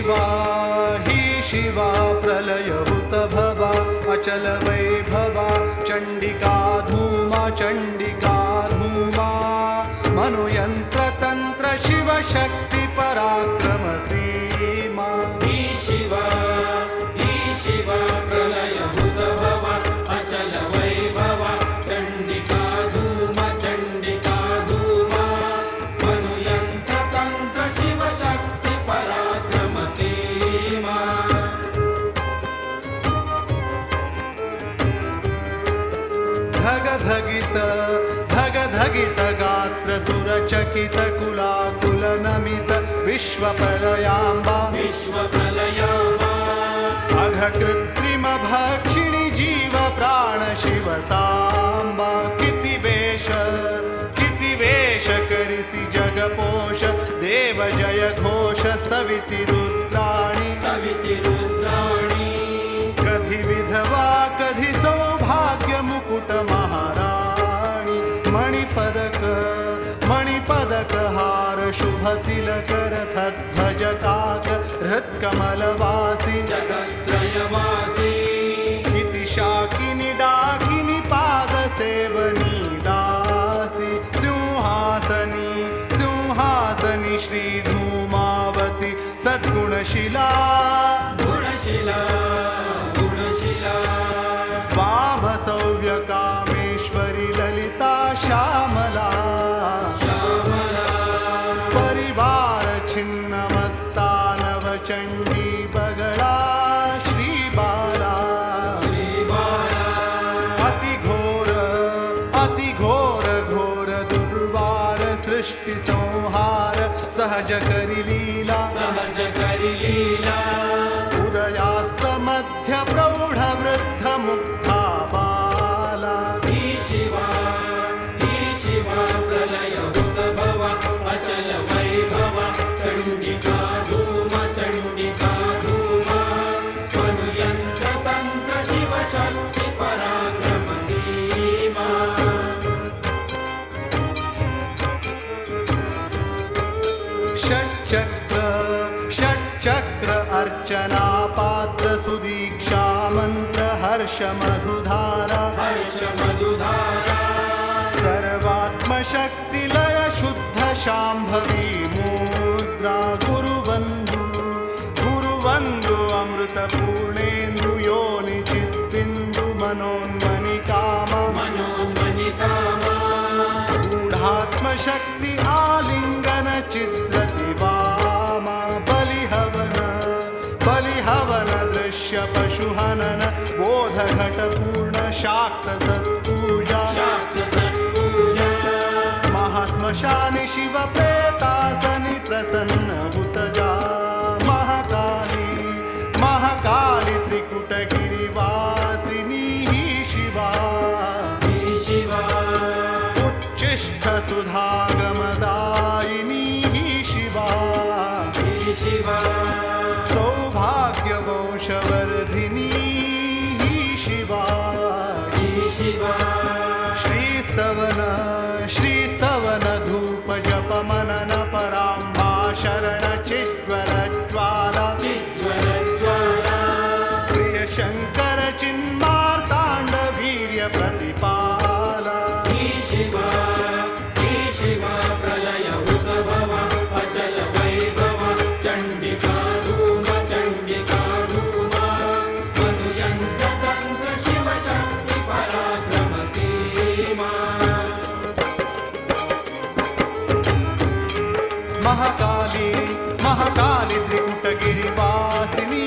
शिवा ही शिवा प्रलयभूत भवा अचल वैभवा चंडिका धूमा मनुयंत्र तंत्र शिव शक्ति पराक्रम सीमा ही शिवा प्रलयभूत भवा अचल वैभवा चंडिका धूमा मनुयंत्र तंत्र शिव शक्ति पराक्रम सीमा धग धगित गात्र सुरचकित कुलाकुल नमित विश्वप्रलयाम्बा अघ कृत्रिम भक्षिणी जीव प्राण शिव सांबा किति वेश करिसि जगपोष देव जय घोष स्तविति रुद्राणि कधि विधवा कधि सौभाग्य मुकुट महाराणी मणिपदक हार शुभ तिलक रथ ध्वज काक हृत्कमलवासी जगत्रयवासी इति शाकिनी डाकिनी पाद सेवनी दासी सिंहासनी श्री धूमावती सद्गुणशिला वाम सौव्य कामेश्वरी ललिता श्यामला परिवार छिन्नमस्ता नवचंडी बगला श्रीबाला अति घोर दुर्वार सृष्टि संहार सहज करि लीला उदयास्त मध्य प्रौढ़ वृद्ध मुक्ता बाला ही शिवा प्रलयभूत भवा अचल वैभवा चंडिका धूमा मनुयंत्र तंत्र शिव शक्ति पराक्रम सीमा षट्चक्र अर्चना पात्र सुदीक्षा मंत्र हर्ष मधुधारा सर्वात्म शक्ति लय शुद्ध शांभवी मुद्रा गुरुवंदु अमृत पूर्णेन्दु योनि चित्तिन्दु मनोन्मनि कामा गूढ़ात्म शक्ति आलिंगन चित्रति वामा बलिहवन दृश्य पशुहनन बोध घट पूर्ण शाक्त सत्पूजा महाश्मशानि शिव प्रेतासनि प्रसन्न हुतजा महाकाली त्रिकुटगिरिवासिनी ही शिवा उच्चिष्ठ सुधागमदायिनी ही शिवा सौभाग्यवंशवर्धिनी ही शिवा श्रीस्तवन धूप जप मनन पराम्बा शरण चिज्वर ज्वाला प्रिय शंकर चिन्मार्तांड वीर्य प्रतिपाला ही शिवा प्रलयभूत भवा अचल वैभवा चंडिका धूमा मनुयंत्र तंत्र शिव शक्ति पराक्रम सीमा महाकाली त्रिकुटगिरिवासिनी